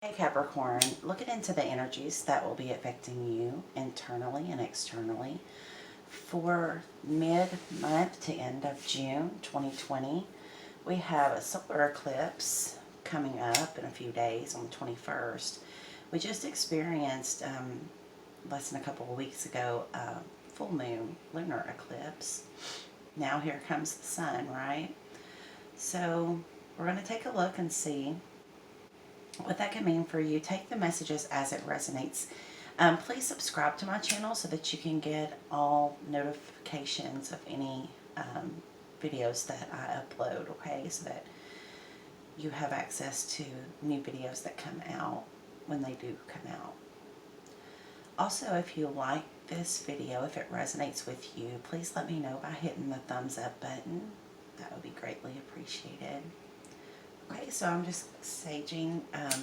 Hey Capricorn, looking into the energies that will be affecting you internally and externally for mid-month to end of June 2020. We have a solar eclipse coming up in a few days on the 21st. We just experienced less than a couple of weeks ago a full moon lunar eclipse. Now here comes the sun, right? So we're going to take a look and see what that can mean for you. Take the messages as it resonates. Please subscribe to my channel so that you can get all notifications of any videos that I upload, okay? So that you have access to new videos that come out when they do come out. Also, if you like this video, if it resonates with you, please let me know by hitting the thumbs up button. That would be greatly appreciated. Okay, so I'm just saging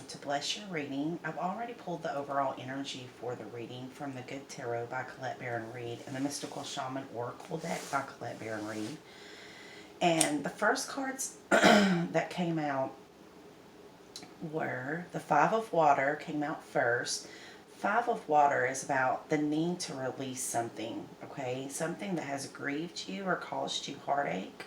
to bless your reading. I've already pulled the overall energy for the reading from the Good Tarot by Colette Baron Reid and the Mystical Shaman Oracle deck by Colette Baron Reid. And the first cards that came out were the Five of Water came out first. Five of Water is about the need to release something, okay? Something that has grieved you or caused you heartache.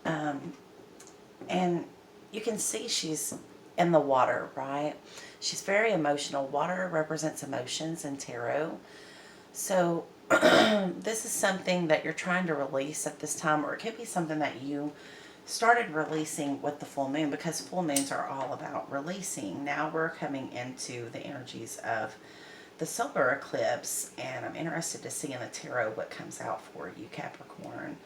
And you can see she's in the water, right? She's very emotional. Water represents emotions in tarot. So this is something that you're trying to release at this time, or it could be something that you started releasing with the full moon, because full moons are all about releasing. Now we're coming into the energies of the solar eclipse, and I'm interested to see in the tarot what comes out for you, Capricorn.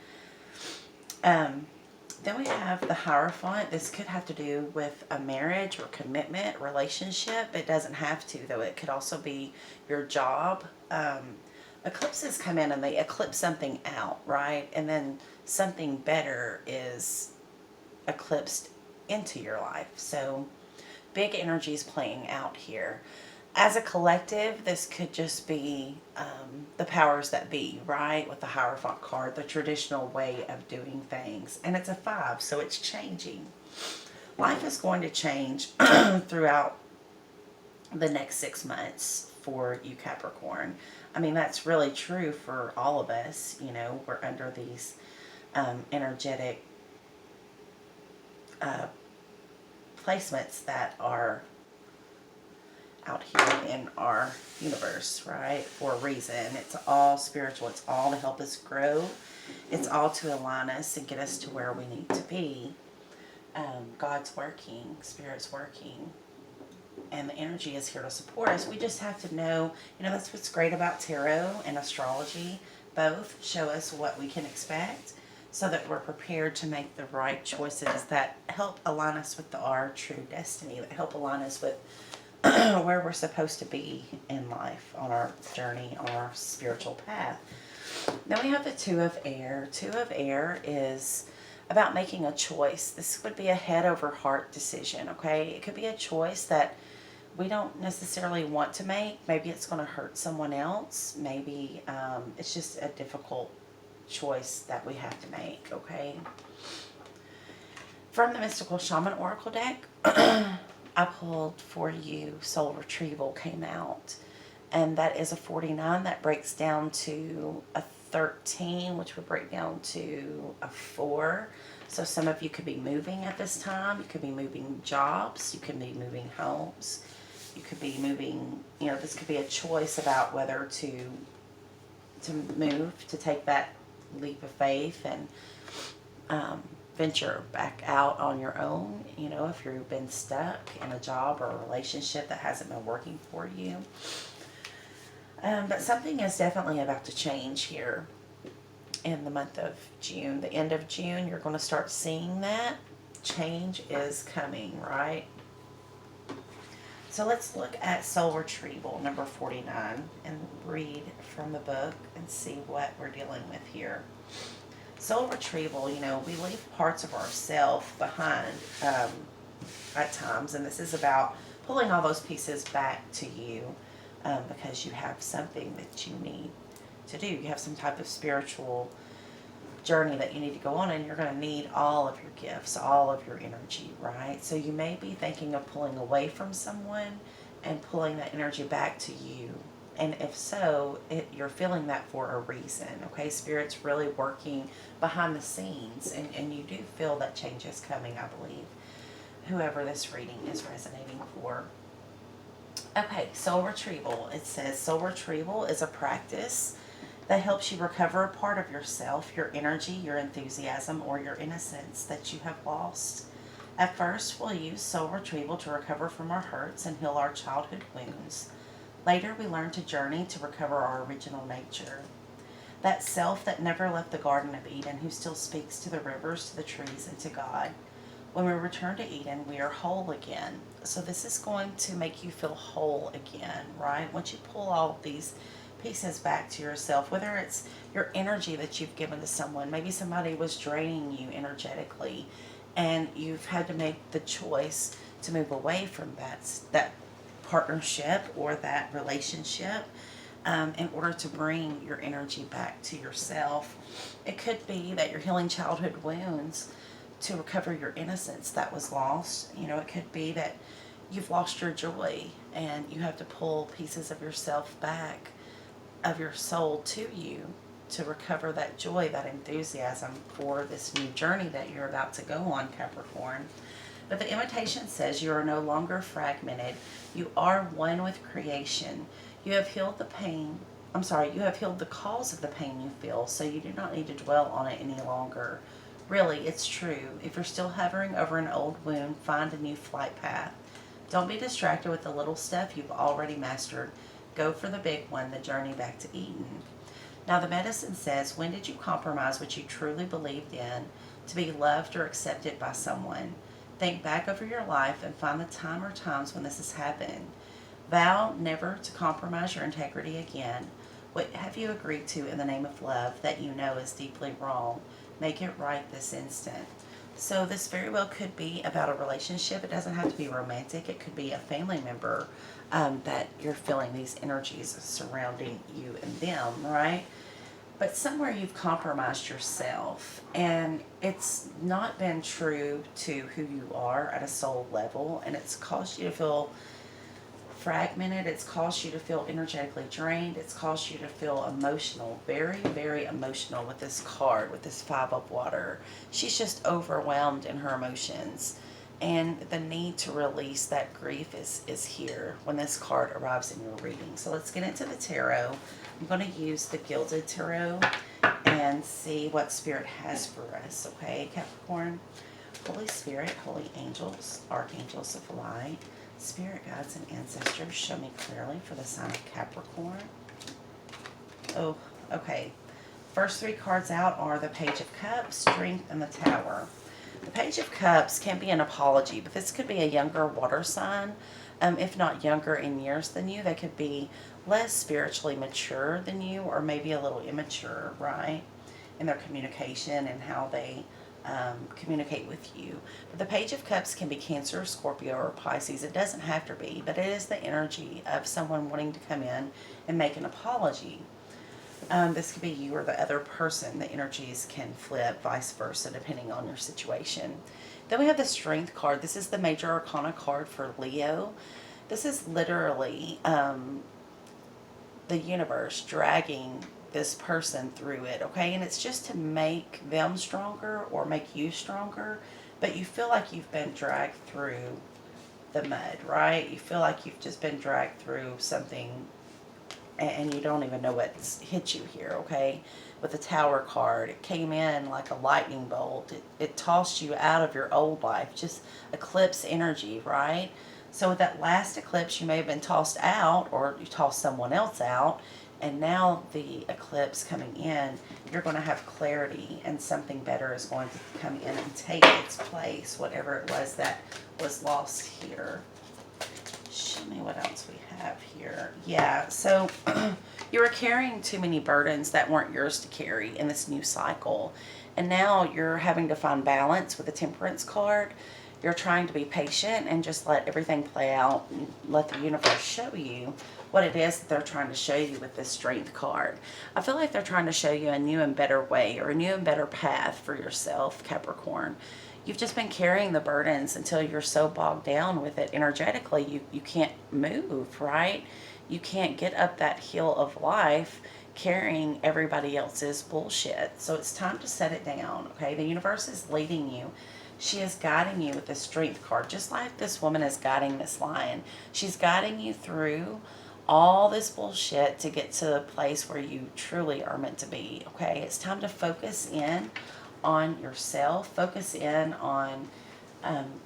Then we have the Hierophant. This could have to do with a marriage or commitment, relationship. It doesn't have to, though. It could also be your job. Eclipses come in and they eclipse something out, right? And then something better is eclipsed into your life. So big energies playing out here. As a collective, this could just be the powers that be, right? With the Hierophant card, the traditional way of doing things. And it's a 5, so it's changing. Life is going to change throughout the next 6 months for you, Capricorn. I mean, that's really true for all of us. You know, we're under these energetic placements that are out here in our universe, right? For a reason. It's all spiritual. It's all to help us grow. It's all to align us and get us to where we need to be. God's working. Spirit's working. And the energy is here to support us. We just have to know, you know, that's what's great about tarot and astrology. Both show us what we can expect so that we're prepared to make the right choices that help align us with our true destiny, that help align us with where we're supposed to be in life, on our journey, on our spiritual path. Then we have the Two of Air. Two of Air is about making a choice. This would be a head over heart decision, okay? It could be a choice that we don't necessarily want to make. Maybe it's going to hurt someone else. Maybe it's just a difficult choice that we have to make, okay? From the Mystical Shaman Oracle deck, I pulled for you Soul Retrieval came out, and that is a 49 that breaks down to a 13, which would break down to a 4. So some of you could be moving at this time. You could be moving jobs. You could be moving homes. You could be moving, you know, this could be a choice about whether to move, to take that leap of faith and venture back out on your own, you know, if you've been stuck in a job or a relationship that hasn't been working for you. But something is definitely about to change here in the month of June. The end of June, you're going to start seeing that. Change is coming, right? So let's look at Soul Retrieval, number 49, and read from the book and see what we're dealing with here. Soul retrieval, you know, we leave parts of ourselves behind at times, and this is about pulling all those pieces back to you because you have something that you need to do. You have some type of spiritual journey that you need to go on, and you're going to need all of your gifts, all of your energy, right? So you may be thinking of pulling away from someone and pulling that energy back to you. And if so, you're feeling that for a reason, okay? Spirit's really working behind the scenes, and you do feel that change is coming, I believe, whoever this reading is resonating for. Okay, soul retrieval. It says soul retrieval is a practice that helps you recover a part of yourself, your energy, your enthusiasm, or your innocence that you have lost. At first, we'll use soul retrieval to recover from our hurts and heal our childhood wounds. Later, we learn to journey to recover our original nature. That self that never left the Garden of Eden, who still speaks to the rivers, to the trees, and to God. When we return to Eden, we are whole again. So this is going to make you feel whole again, right? Once you pull all these pieces back to yourself, whether it's your energy that you've given to someone, maybe somebody was draining you energetically, and you've had to make the choice to move away from that partnership or that relationship in order to bring your energy back to yourself. It could be that you're healing childhood wounds to recover your innocence that was lost. You know, it could be that you've lost your joy and you have to pull pieces of yourself back, of your soul to you, to recover that joy, that enthusiasm for this new journey that you're about to go on, Capricorn. But the invitation says you are no longer fragmented. You are one with creation. You have healed the pain. You have healed the cause of the pain you feel, so you do not need to dwell on it any longer. Really, it's true. If you're still hovering over an old wound, find a new flight path. Don't be distracted with the little stuff you've already mastered. Go for the big one, the journey back to Eden. Now, the medicine says, when did you compromise what you truly believed in to be loved or accepted by someone? Think back over your life and find the time or times when this has happened. Vow never to compromise your integrity again. What have you agreed to in the name of love that you know is deeply wrong? Make it right this instant. So this very well could be about a relationship. It doesn't have to be romantic. It could be a family member that you're feeling these energies surrounding you and them, right? But somewhere you've compromised yourself, and it's not been true to who you are at a soul level, and it's caused you to feel fragmented. It's caused you to feel energetically drained. It's caused you to feel emotional, very, very emotional with this card, with this Five of Water. She's just overwhelmed in her emotions, and the need to release that grief is here when this card arrives in your reading. So let's get into the tarot. I'm going to use the Gilded Tarot and see what Spirit has for us, okay, Capricorn? Holy Spirit, holy angels, archangels of light, Spirit guides and ancestors, show me clearly for the sign of Capricorn. Oh, okay. First three cards out are the Page of Cups, Strength, and the Tower. The Page of Cups can be an apology, but this could be a younger water sign. If not younger in years than you, they could be less spiritually mature than you, or maybe a little immature, right, in their communication and how they communicate with you. But the Page of Cups can be Cancer, Scorpio, or Pisces. It doesn't have to be, but it is the energy of someone wanting to come in and make an apology. This could be you or the other person. The energies can flip, vice versa, depending on your situation. Then we have the Strength card. This is the Major Arcana card for Leo. This is literally the universe dragging this person through it, okay? And it's just to make them stronger or make you stronger, but you feel like you've been dragged through the mud, right? You feel like you've just been dragged through something and you don't even know what's hit you here, okay? With the Tower card, it came in like a lightning bolt. It tossed you out of your old life, just eclipse energy, right? So with that last eclipse, you may have been tossed out, or you tossed someone else out, and now the eclipse coming in, you're going to have clarity, and something better is going to come in and take its place, whatever it was that was lost here. Show me what else we have here. Yeah, so you were carrying too many burdens that weren't yours to carry in this new cycle, and now you're having to find balance with the Temperance card. you're trying to be patient and just let everything play out and let the universe show you what it is that they're trying to show you with this Strength card. I feel like they're trying to show you a new and better way or a new and better path for yourself, Capricorn. You've just been carrying the burdens until you're so bogged down with it energetically, you can't move, right? You can't get up that hill of life carrying everybody else's bullshit. So it's time to set it down, okay? The universe is leading you. She is guiding you with the Strength card, just like this woman is guiding this lion. She's guiding you through all this bullshit to get to the place where you truly are meant to be, okay? It's time to focus in on yourself, focus in on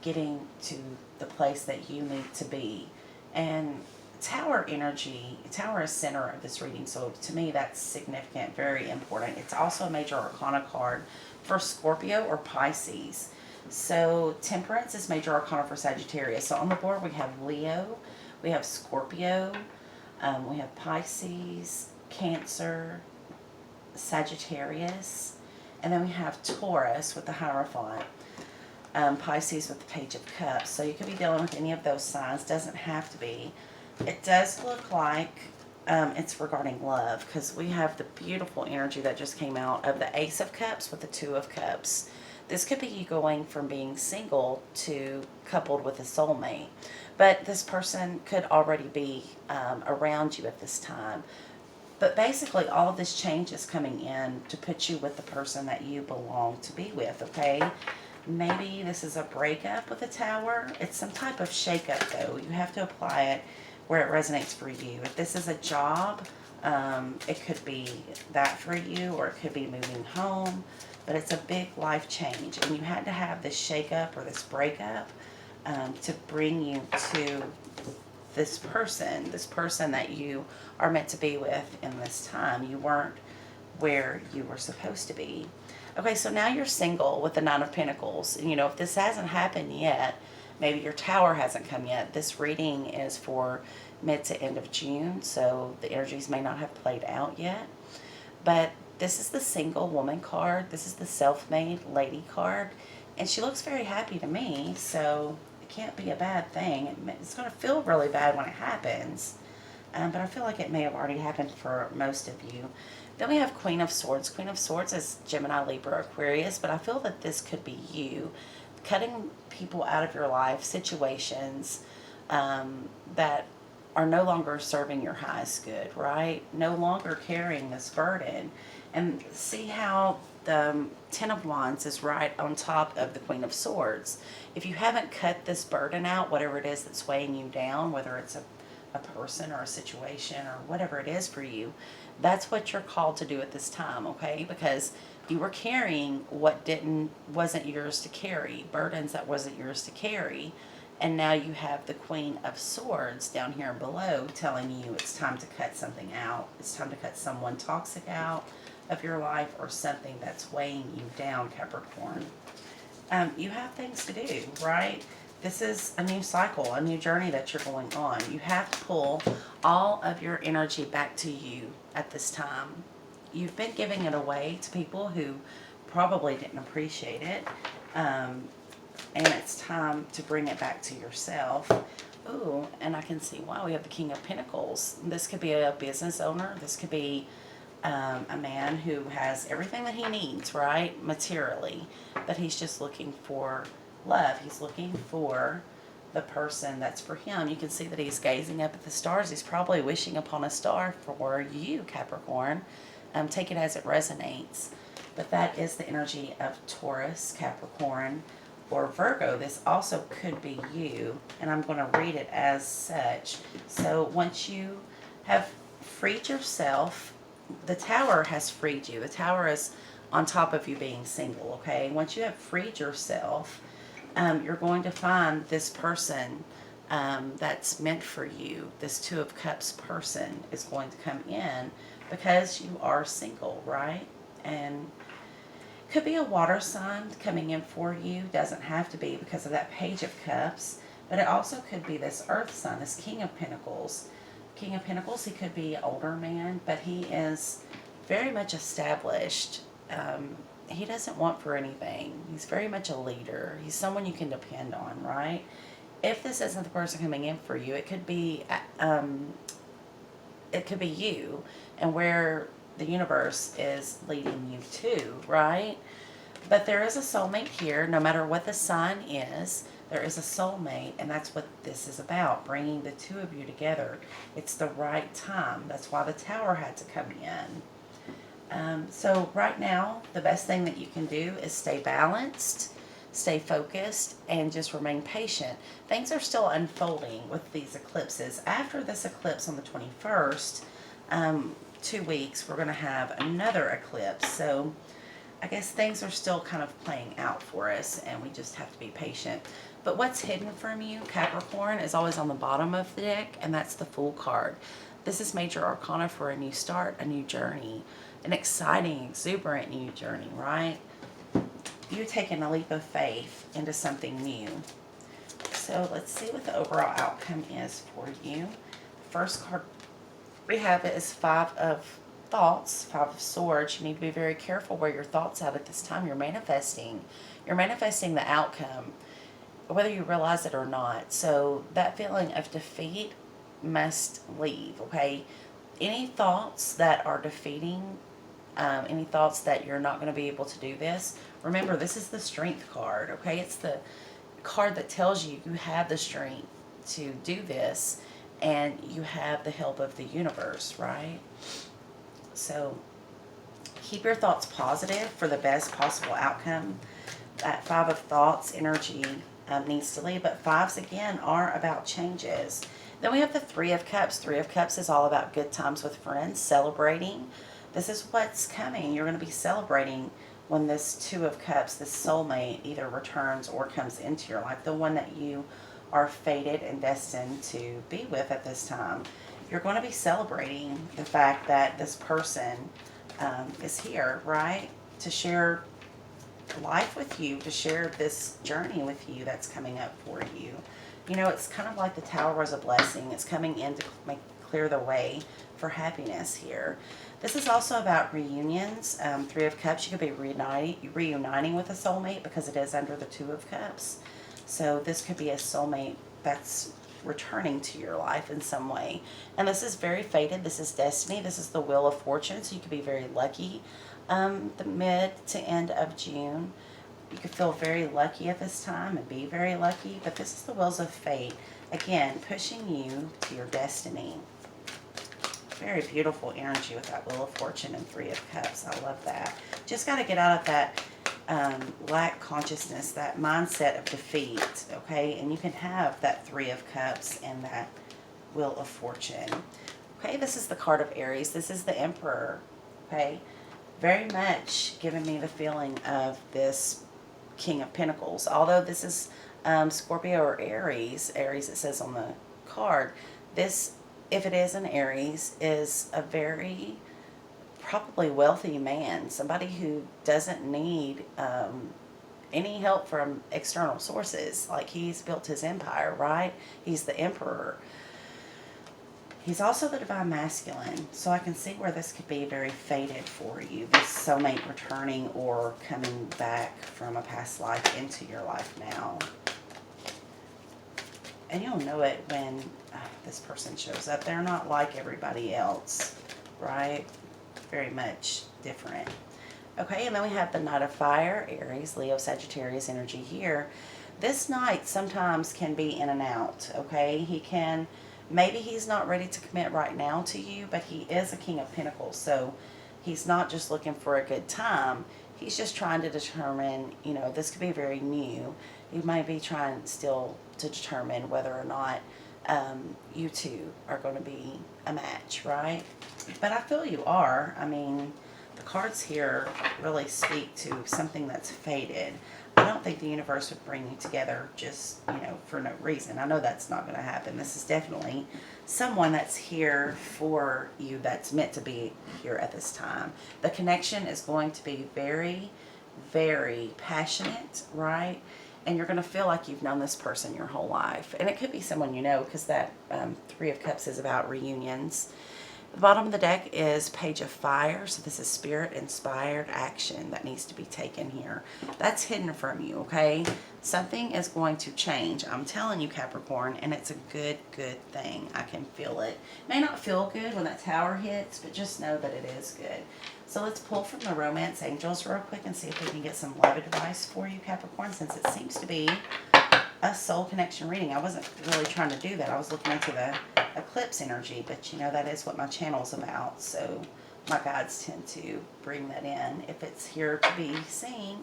getting to the place that you need to be. And Tower energy, Tower is center of this reading, so to me that's significant, very important. It's also a major arcana card for Scorpio or Pisces. So Temperance is major arcana for Sagittarius. So on the board we have Leo, we have Scorpio, we have Pisces, Cancer, Sagittarius, and then we have Taurus with the Hierophant, Pisces with the Page of Cups. So you could be dealing with any of those signs, doesn't have to be. It does look like it's regarding love, because we have the beautiful energy that just came out of the Ace of Cups with the Two of Cups. This could be you going from being single to coupled with a soulmate. But this person could already be around you at this time. But basically all of this change is coming in to put you with the person that you belong to be with, okay? Maybe this is a breakup with a Tower. It's some type of shakeup though. You have to apply it where it resonates for you. If this is a job, it could be that for you, or it could be moving home, but it's a big life change, and you had to have this shakeup or this breakup to bring you to this person that you are meant to be with in this time. You weren't where you were supposed to be. Okay, so now you're single with the Nine of Pentacles. You know, if this hasn't happened yet, maybe your Tower hasn't come yet. This reading is for mid to end of June, so the energies may not have played out yet. But this is the single woman card. This is the self-made lady card. And she looks very happy to me, so it can't be a bad thing. It's going to feel really bad when it happens. But I feel like it may have already happened for most of you. Then we have Queen of Swords. Queen of Swords is Gemini, Libra, Aquarius, but I feel that this could be you cutting people out of your life, situations that are no longer serving your highest good, right? No longer carrying this burden. And see how the Ten of Wands is right on top of the Queen of Swords. If you haven't cut this burden out, whatever it is that's weighing you down, whether it's a person or a situation or whatever it is for you, that's what you're called to do at this time, okay? Because you were carrying what wasn't yours to carry, burdens that wasn't yours to carry, and now you have the Queen of Swords down here below telling you it's time to cut something out. It's time to cut someone toxic out of your life or something that's weighing you down, Capricorn. You have things to do, right? This is a new cycle, a new journey that you're going on. You have to pull all of your energy back to you at this time. You've been giving it away to people who probably didn't appreciate it. And it's time to bring it back to yourself. Ooh, and I can see, wow, we have the King of Pentacles. This could be a business owner. This could be a man who has everything that he needs, right, materially. But he's just looking for love. He's looking for the person that's for him. You can see that he's gazing up at the stars. He's probably wishing upon a star for you, Capricorn. Take it as it resonates. But that is the energy of Taurus, Capricorn, or Virgo. This also could be you, and I'm going to read it as such. So once you have freed yourself, the Tower has freed you. The Tower is on top of you being single, okay? Once you have freed yourself, you're going to find this person that's meant for you. This Two of Cups person is going to come in because you are single, right? And could be a water sign coming in for you. Doesn't have to be because of that Page of Cups, but it also could be this Earth sign, this King of Pentacles. King of Pentacles, he could be an older man, but he is very much established. he doesn't want for anything. He's very much a leader. He's someone you can depend on, right? If this isn't the person coming in for you, it could be you, and where the universe is leading you to, right? But there is a soulmate here, no matter what the sign is. There is a soulmate, and that's what this is about, bringing the two of you together. It's the right time. That's why the Tower had to come in. So right now, the best thing that you can do is stay balanced, stay focused, and just remain patient. Things are still unfolding with these eclipses. After this eclipse on the 21st, 2 weeks, we're going to have another eclipse. So I guess things are still kind of playing out for us, and we just have to be patient. But what's hidden from you, Capricorn, is always on the bottom of the deck, and that's the Fool card. This is major arcana for a new start, a new journey, an exciting, exuberant new journey, right? You're taking a leap of faith into something new. So let's see what the overall outcome is for you. First card we have is Five of Thoughts, Five of Swords. You need to be very careful where your thoughts at this time. You're manifesting. You're manifesting the outcome, whether you realize it or not. So that feeling of defeat must leave, okay? Any thoughts that are defeating, any thoughts that you're not going to be able to do this, remember, this is the Strength card, okay? It's the card that tells you you have the strength to do this, and you have the help of the universe, right? So keep your thoughts positive for the best possible outcome. That Five of Thoughts energy needs to leave, but fives again are about changes. Then we have the Three of Cups. Three of Cups is all about good times with friends, celebrating. This is what's coming. You're going to be celebrating when this Two of Cups, this soulmate, either returns or comes into your life, the one that you are fated and destined to be with at this time. You're going to be celebrating the fact that this person is here, right? To share life with you, to share this journey with you that's coming up for you. You know, it's kind of like the Tower was a blessing. It's coming in to clear the way for happiness here. This is also about reunions. Three of Cups, you could be reuniting with a soulmate because it is under the Two of Cups. So this could be a soulmate that's returning to your life in some way. And this is very fated. This is destiny. This is the Wheel of Fortune. So you could be very lucky. The mid to end of June, you could feel very lucky at this time and be very lucky. But this is the Wheels of Fate. Again, pushing you to your destiny. Very beautiful energy with that Wheel of Fortune and Three of Cups. I love that. Just got to get out of that lack consciousness, that mindset of defeat, okay? And you can have that Three of Cups and that Wheel of Fortune. Okay, this is the card of Aries. This is the Emperor, okay? Very much giving me the feeling of this King of Pentacles. Although this is Scorpio or Aries, Aries it says on the card, this, if it is an Aries, is a very probably wealthy man, somebody who doesn't need any help from external sources. Like, he's built his empire, right? He's the Emperor. He's also the Divine Masculine, so I can see where this could be very fated for you. This soulmate returning or coming back from a past life into your life now. And you'll know it when this person shows up. They're not like everybody else, right? Very much different. Okay, and then we have the Knight of Fire, Aries, Leo, Sagittarius energy here. This knight sometimes can be in and out, okay? He can, maybe he's not ready to commit right now to you, but he is a King of Pentacles, so he's not just looking for a good time. He's just trying to determine, you know, this could be very new. He might be trying still to determine whether or not you two are going to be a match, right? But I feel you are. I mean, the cards here really speak to something that's fated. I don't think the universe would bring you together just, you know, for no reason. I know that's not going to happen. This is definitely someone that's here for you, that's meant to be here at this time. The connection is going to be very, very passionate, right? And you're going to feel like you've known this person your whole life. And it could be someone you know, because that Three of Cups is about reunions. The bottom of the deck is Page of Fire. So this is spirit-inspired action that needs to be taken here. That's hidden from you, okay? Something is going to change. I'm telling you, Capricorn, and it's a good thing. I can feel it. May not feel good when that tower hits, but just know that it is good. So let's pull from the Romance Angels real quick and see if we can get some love advice for you, Capricorn, since it seems to be a soul connection reading. I wasn't really trying to do that. I was looking into the eclipse energy, but you know, that is what my channel's about. So my guides tend to bring that in if it's here to be seen.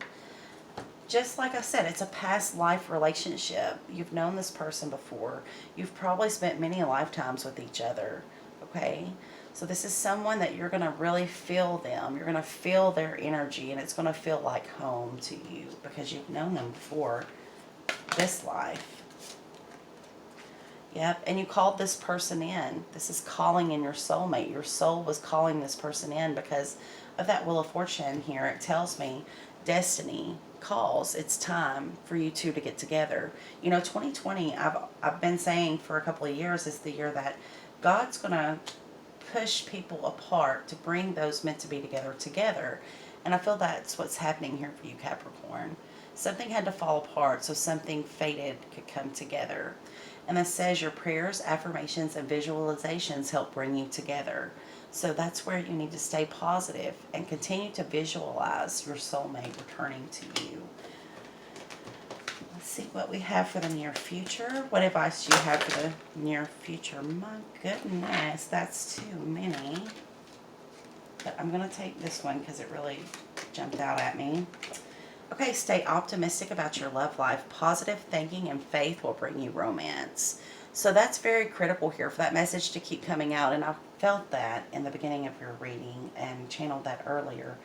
Just like I said, it's a past life relationship. You've known this person before. You've probably spent many lifetimes with each other, okay? So this is someone that you're going to really feel them. You're going to feel their energy, and it's going to feel like home to you because you've known them before this life. Yep, and you called this person in. This is calling in your soulmate. Your soul was calling this person in because of that Wheel of Fortune here. It tells me destiny calls. It's time for you two to get together. You know, 2020, I've been saying for a couple of years, is the year that God's going to push people apart to bring those meant to be together. And I feel that's what's happening here for you, Capricorn. Something had to fall apart so something fated could come together. And this says your prayers, affirmations, and visualizations help bring you together. So that's where you need to stay positive and continue to visualize your soulmate returning to you. Let's see what we have for the near future. What advice do you have for the near future? My goodness, that's too many. But I'm going to take this one because it really jumped out at me. Okay, stay optimistic about your love life. Positive thinking and faith will bring you romance. So that's very critical here for that message to keep coming out. And I felt that in the beginning of your reading and channeled that earlier,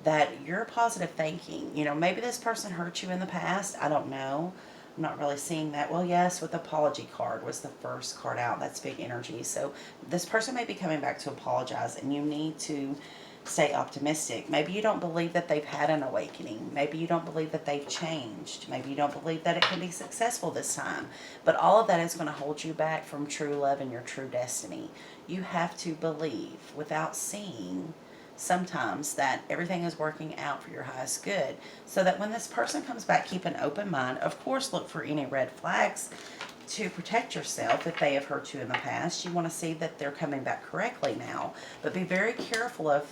that you're positive thinking. You know, maybe this person hurt you in the past. I don't know. I'm not really seeing that. Well, yes, with the apology card was the first card out. That's big energy. So this person may be coming back to apologize, and you need to stay optimistic. Maybe you don't believe that they've had an awakening. Maybe you don't believe that they've changed. Maybe you don't believe that it can be successful this time. But all of that is going to hold you back from true love and your true destiny. You have to believe without seeing sometimes that everything is working out for your highest good, so that when this person comes back, keep an open mind. Of course, look for any red flags to protect yourself. If they have hurt you in the past, you want to see that they're coming back correctly now. But be very careful of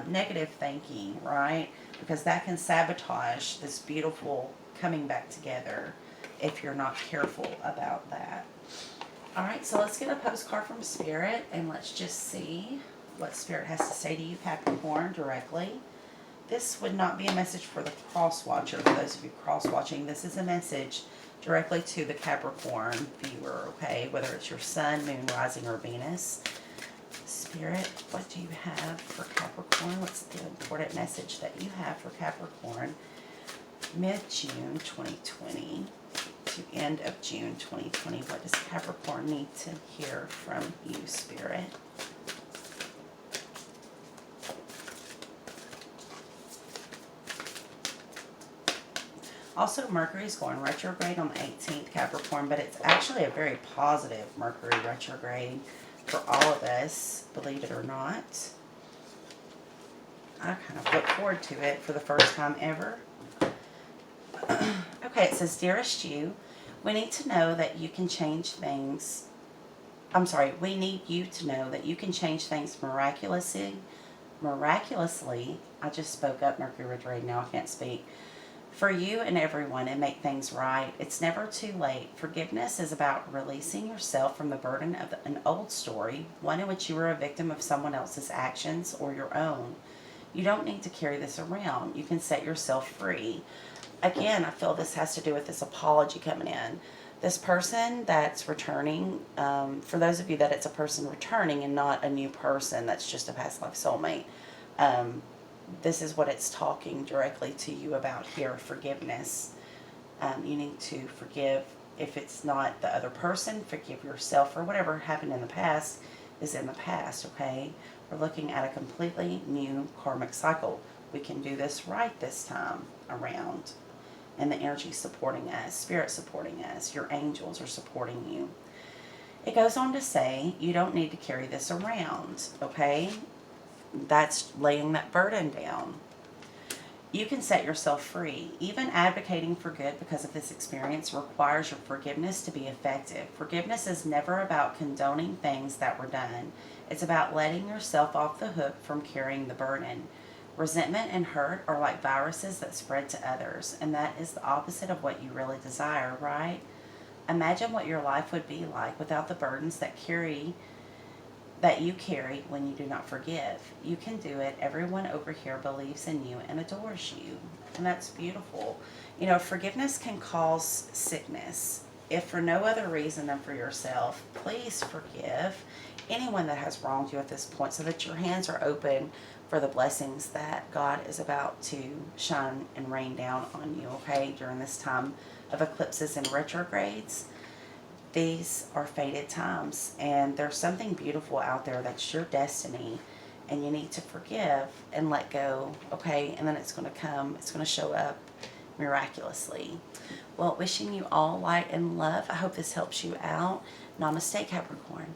negative thinking, right? Because that can sabotage this beautiful coming back together if you're not careful about that. All right, so let's get a postcard from Spirit, and let's just see what Spirit has to say to you, Capricorn, directly. This would not be a message for the cross watcher. For those of you cross watching, this is a message directly to the Capricorn viewer, okay? Whether it's your sun, moon, rising, or Venus. Spirit, what do you have for Capricorn? What's the important message that you have for Capricorn? Mid-June 2020 to end of June 2020. What does Capricorn need to hear from you, Spirit? Also, Mercury is going retrograde on the 18th, Capricorn, but it's actually a very positive Mercury retrograde for all of us, believe it or not. I kind of look forward to it for the first time ever. Okay, it says, Dearest you, we need to know that you can change things. We need you to know that you can change things miraculously. I just spoke up, Mercury retrograde, now I can't speak. For you and everyone, and make things right. It's never too late. Forgiveness is about releasing yourself from the burden of an old story, one in which you were a victim of someone else's actions or your own. You don't need to carry this around. You can set yourself free. Again, I feel this has to do with this apology coming in. This person that's returning, for those of you that it's a person returning and not a new person that's just a past life soulmate, this is what it's talking directly to you about here, forgiveness. You need to forgive. If it's not the other person, forgive yourself, or whatever happened in the past is in the past, okay? We're looking at a completely new karmic cycle. We can do this right this time around. And the energy supporting us, Spirit supporting us, your angels are supporting you. It goes on to say, you don't need to carry this around, okay? That's laying that burden down. You can set yourself free. Even advocating for good because of this experience requires your forgiveness to be effective. Forgiveness is never about condoning things that were done. It's about letting yourself off the hook from carrying the burden. Resentment and hurt are like viruses that spread to others, and that is the opposite of what you really desire, right? Imagine what your life would be like without the burdens that you carry when you do not forgive. You can do it. Everyone over here believes in you and adores you. And that's beautiful. You know, forgiveness can cause sickness. If for no other reason than for yourself, please forgive anyone that has wronged you at this point so that your hands are open for the blessings that God is about to shine and rain down on you, okay, during this time of eclipses and retrogrades. These are fated times, and there's something beautiful out there that's your destiny, and you need to forgive and let go, okay? And then it's going to come, it's going to show up miraculously. Well, wishing you all light and love. I hope this helps you out. Namaste, Capricorn.